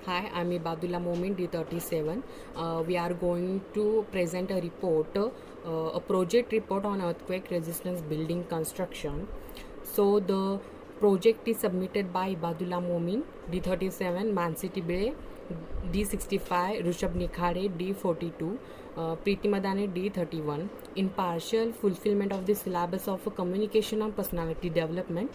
Hi, I'm Ibadullah Momin, D37. We are going to present a report, a project report on earthquake resistance building construction. So, the project is submitted by Ibadullah Momin, D37, Man City Bay, D65, Rushabh Nikhare, D42, Preeti Madane, D31, in partial fulfillment of the syllabus of communication and personality development,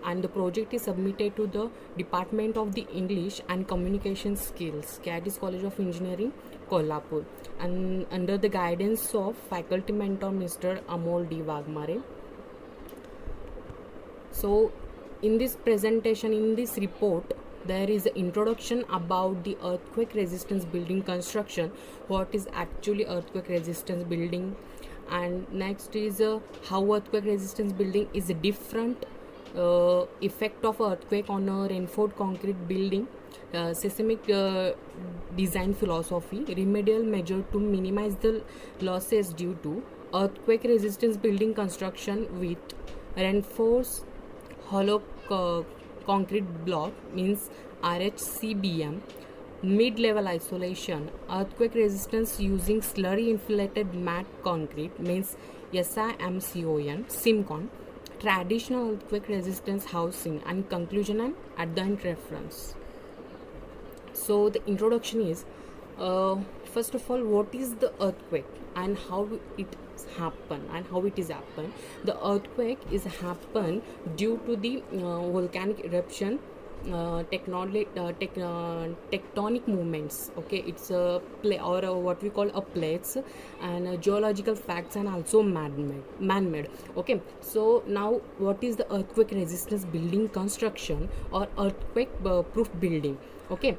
and the project is submitted to the Department of the English and Communication Skills, Cadis College of Engineering, Kolhapur, and under the guidance of faculty mentor Mr. Amol D. Wagmare. So, in this presentation, in this report, there is an introduction about the earthquake resistance building construction, what is actually earthquake resistance building, and next is how earthquake resistance building is different, effect of earthquake on a reinforced concrete building, seismic design philosophy, remedial measure to minimize the losses due to earthquake resistance building construction with reinforced hollow concrete block means RHCBM, mid-level isolation, earthquake resistance using slurry inflated mat concrete means SIMCON, SIMCON, traditional earthquake resistance housing, and conclusion and at the end reference. So the introduction is, first of all, what is the earthquake and how it happen and how it is happen. The earthquake is happen due to the volcanic eruption, tectonic movements. Okay, it's a play or what we call a plates, and geological facts, and also man-made. Okay, so now what is the earthquake resistance building construction or earthquake proof building? Okay,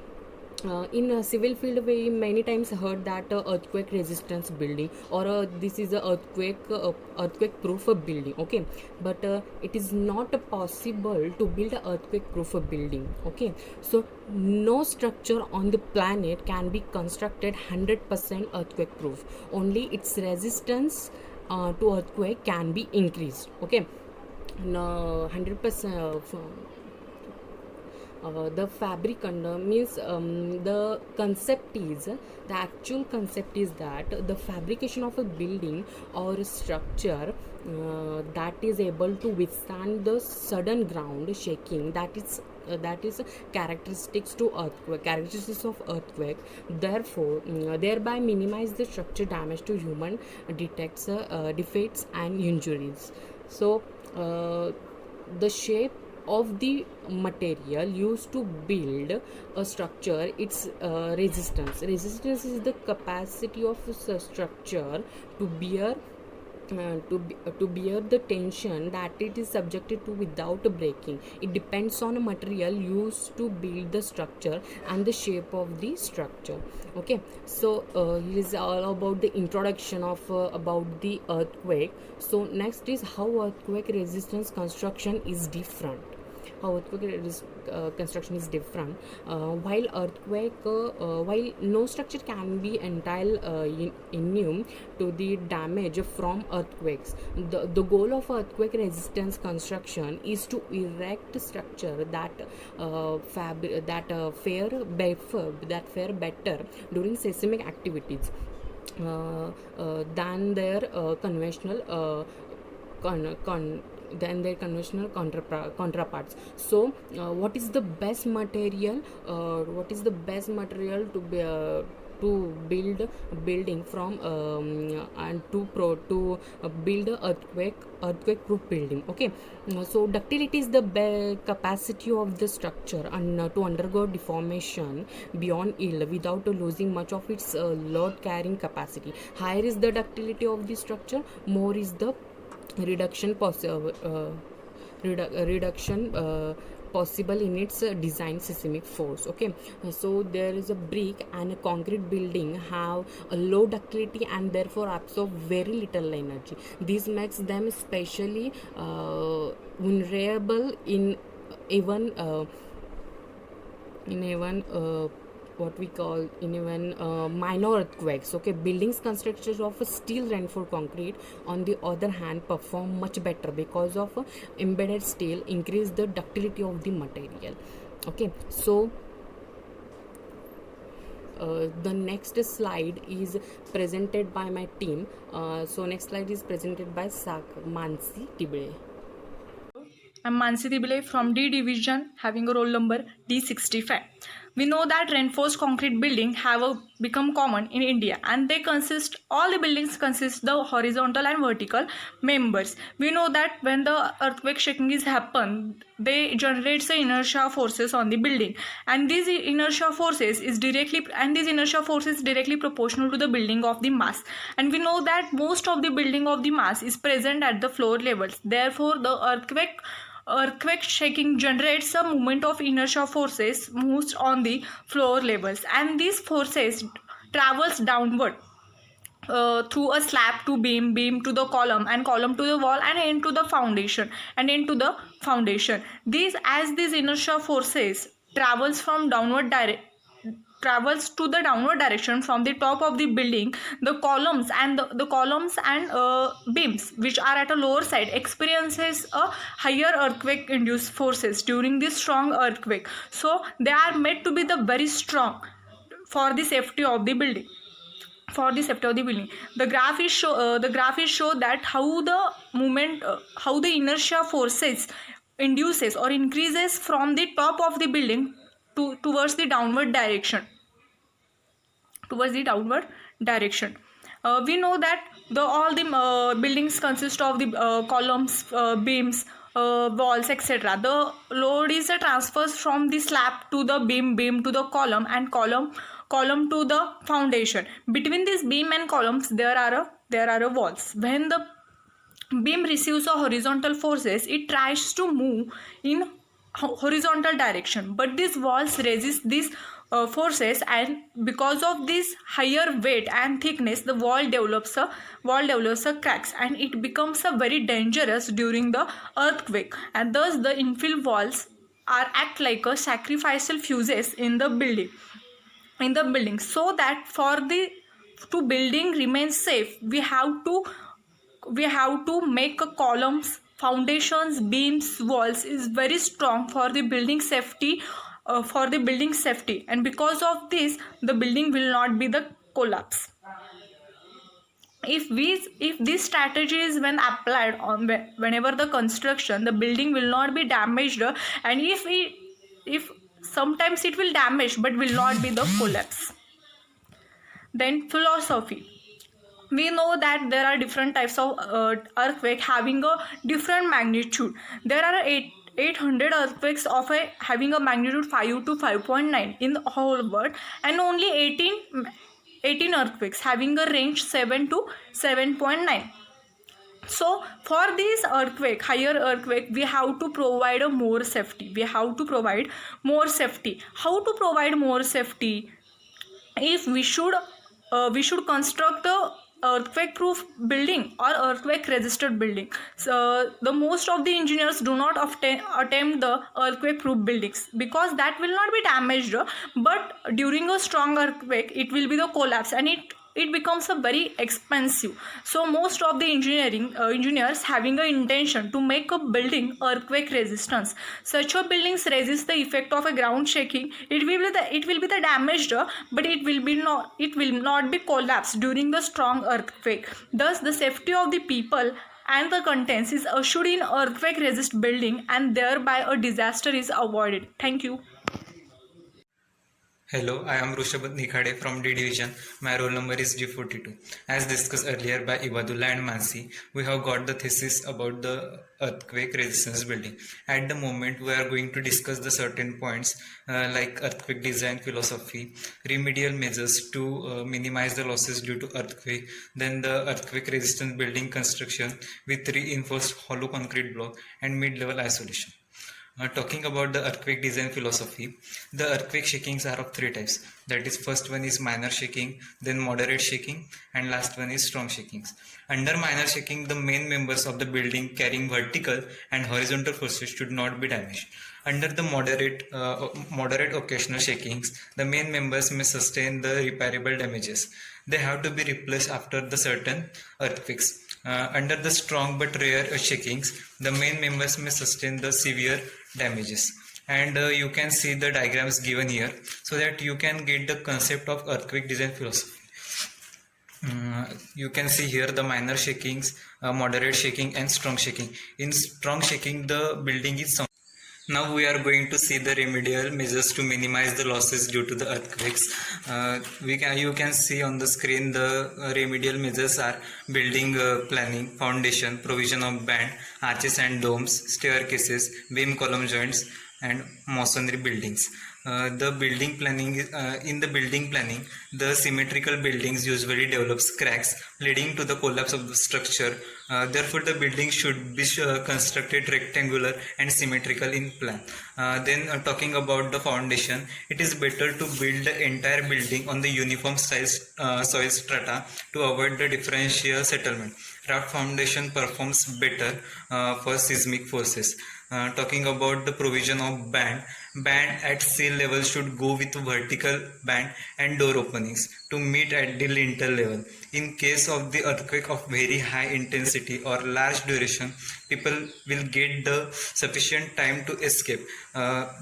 in a civil field we many times heard that earthquake resistance building or this is a earthquake proof building. Okay, but it is not possible to build a earthquake proof building. Okay, so no structure on the planet can be constructed 100% earthquake proof. Only its resistance to earthquake can be increased. Okay, no 100% the fabric under means the concept is the actual concept is that the fabrication of a building or a structure that is able to withstand the sudden ground shaking, that is characteristics of earthquake, therefore thereby minimize the structure damage to human detects defects and injuries. So the shape of the material used to build a structure, its resistance is the capacity of a structure to bear to bear the tension that it is subjected to without breaking. It depends on a material used to build the structure and the shape of the structure. Okay, so it is all about the introduction of about the earthquake. So next is how earthquake resistance construction is different. How earthquake construction is different. While no structure can be entirely immune to the damage from earthquakes, the goal of earthquake resistance construction is to erect structure that fare better during seismic activities than their conventional counterparts. So what is the best material to build a building from and to build a earthquake proof building? Okay, so ductility is the capacity of the structure and to undergo deformation beyond yield without losing much of its load carrying capacity. Higher is the ductility of the structure, more is the reduction possible in its design seismic force. Okay, so there is a brick and a concrete building have a low ductility and therefore absorb very little energy. This makes them especially vulnerable in even what we call in even minor earthquakes. Okay, buildings constructed of steel reinforced concrete on the other hand perform much better because of embedded steel increase the ductility of the material. Okay, so The next slide is presented by my team. So next slide is presented by Mansi Tibble. I'm Mansi Tibble from D Division, having a roll number D65. We know that reinforced concrete building have become common in India, and all the buildings consist the horizontal and vertical members. We know that when the earthquake shaking is happen, they generates the inertia forces on the building, and these inertia forces is directly proportional to the building of the mass. And we know that most of the building of the mass is present at the floor levels. Therefore, the earthquake shaking generates a movement of inertia forces moves on the floor levels, and these forces travels downward through a slab to beam to the column, and column to the wall, and into the foundation, these inertia forces travels to the downward direction from the top of the building. The columns and beams which are at a lower side experiences a higher earthquake induced forces during this strong earthquake, so they are made to be the very strong for the safety of the building. The graph is show that how the inertia forces induces or increases from the top of the building towards the downward direction. We know that all the buildings consist of the columns, beams, walls, etc. The load is transfers from the slab to the beam to the column, and column to the foundation. Between this beam and columns there are walls. When the beam receives a horizontal forces, it tries to move in horizontal direction, but these walls resist these forces, and because of this higher weight and thickness, the wall develops a cracks, and it becomes a very dangerous during the earthquake. And thus the infill walls act like a sacrificial fuses in the building, so that to building remains safe, we have to make a columns, foundations, beams, walls is very strong for the building safety, and because of this the building will not be the collapse. If these strategies when applied on whenever the construction, the building will not be damaged, and if sometimes it will damage but will not be the collapse. Then philosophy. We know that there are different types of earthquake having a different magnitude. There are 800 earthquakes having a magnitude 5 to 5.9 in the whole world, and only 18 earthquakes having a range 7 to 7.9. So for this higher earthquake, we have to provide more safety. How to provide more safety? If we should construct a earthquake proof building or earthquake resistant building. So the most of the engineers do not attempt the earthquake proof buildings, because that will not be damaged, but during a strong earthquake it will be the collapse, and it becomes a very expensive. So most of the engineers having an intention to make a building earthquake resistance. Such a buildings resist the effect of a ground shaking. It will be the damaged, but it will not be collapsed during the strong earthquake. Thus the safety of the people and the contents is assured in earthquake resist building, and thereby a disaster is avoided. Thank you. Hello, I am Rushabhat Nikhade from D Division. My roll number is G42. As discussed earlier by Ibadullah and Mansi, we have got the thesis about the earthquake resistance building. At the moment, we are going to discuss the certain points like earthquake design philosophy, remedial measures to minimize the losses due to earthquake, then the earthquake resistant building construction with reinforced hollow concrete block and mid-level isolation. Talking about the earthquake design philosophy, the earthquake shakings are of three types. That is, first one is minor shaking, then moderate shaking, and last one is strong shakings. Under minor shaking, the main members of the building carrying vertical and horizontal forces should not be damaged. Under the moderate occasional shakings, the main members may sustain the repairable damages. They have to be replaced after the certain earthquakes. Under the strong but rare shakings, the main members may sustain the severe damages. and you can see the diagrams given here so that you can get the concept of earthquake design philosophy. You can see here the minor shakings, moderate shaking and strong shaking. In strong shaking the building is now we are going to see the remedial measures to minimize the losses due to the earthquakes. You can see on the screen the remedial measures are building planning, foundation, provision of band, arches and domes, staircases, beam column joints, and masonry buildings. The building planning in the building planning, the symmetrical buildings usually develops cracks leading to the collapse of the structure. Therefore, the building should be constructed rectangular and symmetrical in plan. Then, talking about the foundation, it is better to build the entire building on the uniform size soil strata to avoid the differential settlement. Raft foundation performs better for seismic forces. Talking about the provision of band at sea level should go with vertical band and door openings to meet at the lintel level. In case of the earthquake of very high intensity or large duration, people will get the sufficient time to escape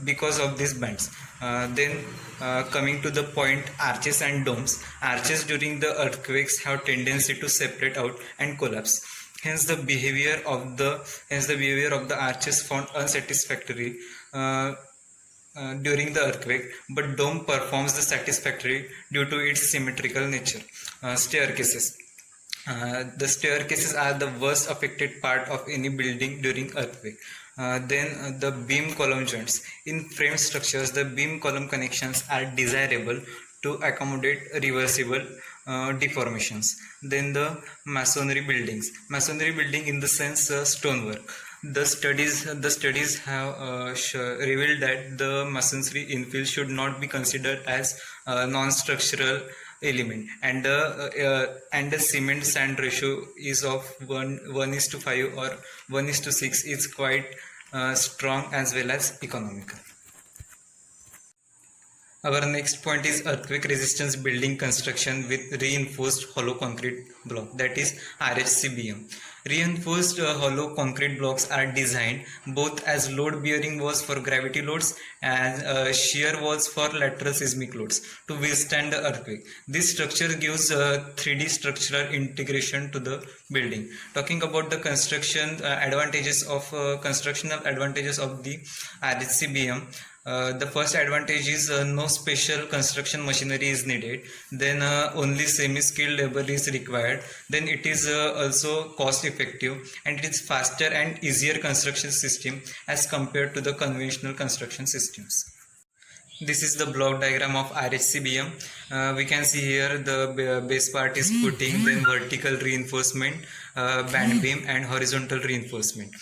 because of these bands. Coming to the point, arches and domes. Arches during the earthquakes have tendency to separate out and collapse. Hence the behavior of the arches found unsatisfactory during the earthquake, but dome performs the satisfactory due to its symmetrical nature. Staircases. The staircases are the worst affected part of any building during earthquake. The beam column joints. In frame structures, the beam column connections are desirable to accommodate reversible deformations. Then the masonry buildings. Masonry building in the sense stonework. The studies have revealed that the masonry infill should not be considered as a non-structural element, and the cement sand ratio is of 1:5 or 1:6 is quite strong as well as economical. Our next point is earthquake resistance building construction with reinforced hollow concrete block, that is RHCBM. Reinforced hollow concrete blocks are designed both as load bearing walls for gravity loads and shear walls for lateral seismic loads to withstand the earthquake. This structure gives 3D structural integration to the building. Talking about the constructional advantages of the RHCBM. The first advantage is no special construction machinery is needed. Then only semi-skilled labor is required. Then it is also cost effective, and it is faster and easier construction system as compared to the conventional construction systems. This is the block diagram of RHCBM. We can see here the base part is footing, then vertical reinforcement, band beam, and horizontal reinforcement.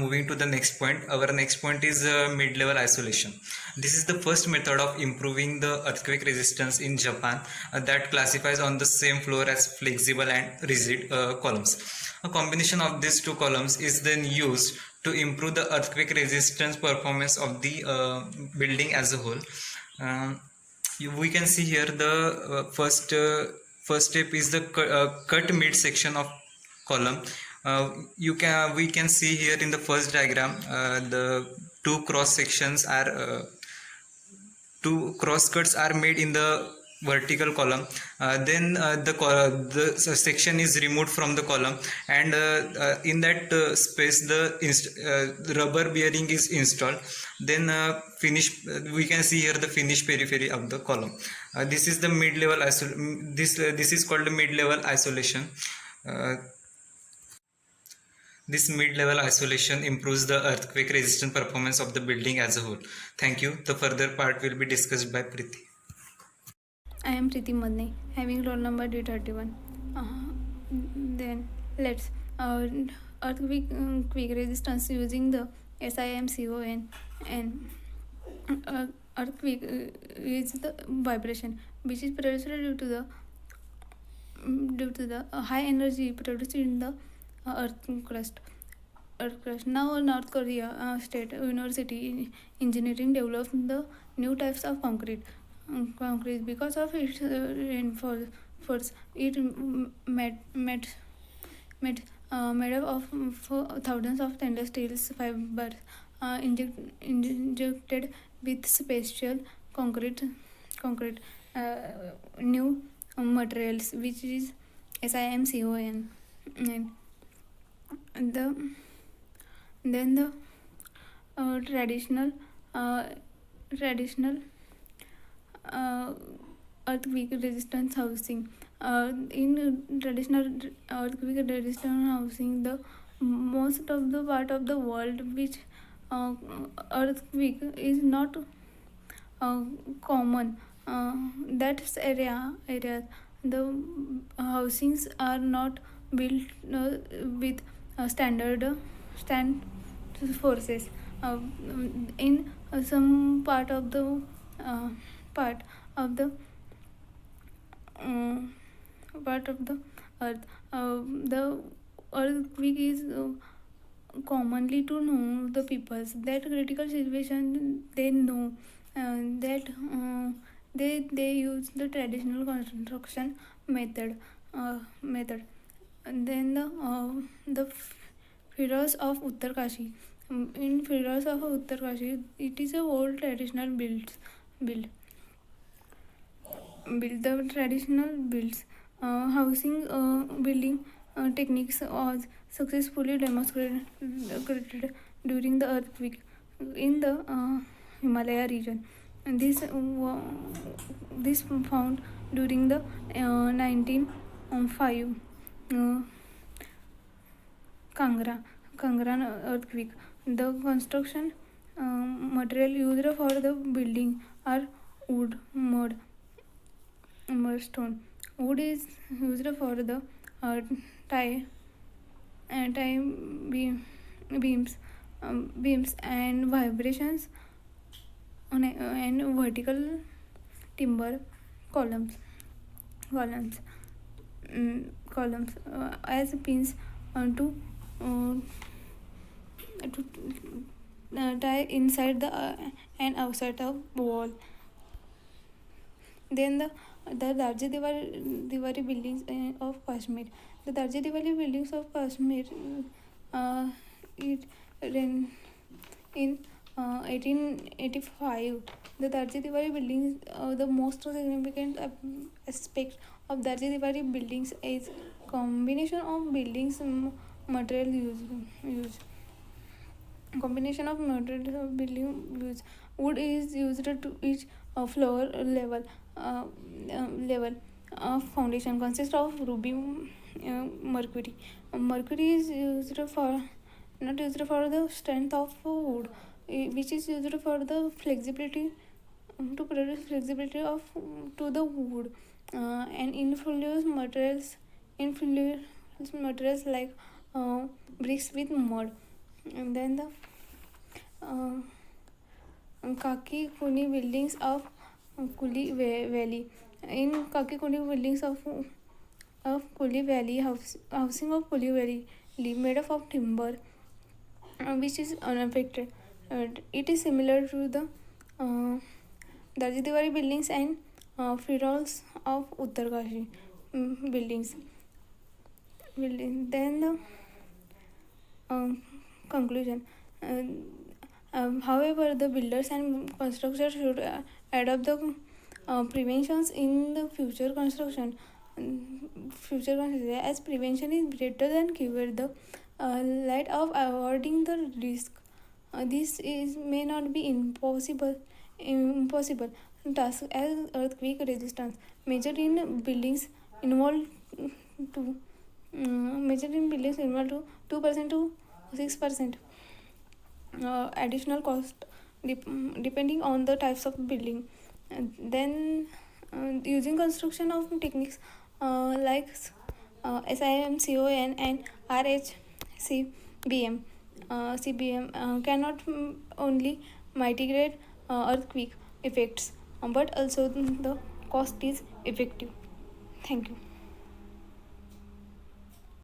Moving to the next point, our next point is mid-level isolation. This is the first method of improving the earthquake resistance in Japan that classifies on the same floor as flexible and rigid columns. A combination of these two columns is then used to improve the earthquake resistance performance of the building as a whole. We can see here the first step is the cut mid section of column. We can see here in the first diagram the two cross cuts are made in the vertical column. Then the section is removed from the column, and in that space the rubber bearing is installed. Then we can see here the finished periphery of the column. This is the mid-level this is called the mid-level isolation. This mid-level isolation improves the earthquake resistant performance of the building as a whole. Thank you. The further part will be discussed by Preeti. I am Preeti Madne, having roll number D31. Then let's earthquake quick resistance using the SIMCON. And earthquake is the vibration which is produced due to the high energy produced in the earth crust. Now North Korea State University Engineering developed the new types of concrete because of its reinforce. It made up of thousands of stainless steel fibers injected with special concrete new materials, which is SIMCON. And the traditional earthquake resistant housing. In traditional earthquake resistant housing, the most of the part of the world which earthquake is not common. That's areas the housings are not built with stand forces. In some part of the uh, part of the earth, the earthquake is commonly to know the peoples that critical situation they know that they use the traditional construction method. And then the Pharaohs of Uttarkashi. In Pharaohs of Uttarkashi, it is a old traditional build the traditional builds housing building techniques was successfully demonstrated during the earthquake in the Himalaya region. And this found during the 1905 Kangra earthquake. The construction material used for the building are wood, mud, stone. Wood is used for the tie beams and vibrations and vertical timber columns as pins to tie inside the and outside of wall. Then the Darje Diwali buildings of Kashmir. The Darje Diwali buildings of Kashmir it ran in 1885. The Darje Diwali buildings, the most significant aspect of Darje Diwali buildings is combination of buildings material use. Combination of material of building use. Wood is used to each floor level foundation consists of ruby mercury. Mercury is used for not used for the strength of wood, which is used for the flexibility to produce flexibility of to the wood and influence materials like bricks with mud. And then the Kaki Kuni buildings of Kuli Valley. In Kaki Kuni buildings of Kuli Valley, housing of Kuli Valley made up of timber, which is unaffected. It is similar to the Darje Diwali buildings and Pharaohs of Uttarkashi buildings. Then the conclusion. However, the builders and constructors should adopt the preventions in the future construction. As prevention is better than cure, the light of avoiding the risk. This may not be impossible task as earthquake resistance measured in buildings involved to 2% to 6% additional cost depending on the types of building. Then using construction of techniques like SIMCON and RHCBM cannot only mitigate earthquake effects but also the cost is effective. Thank you.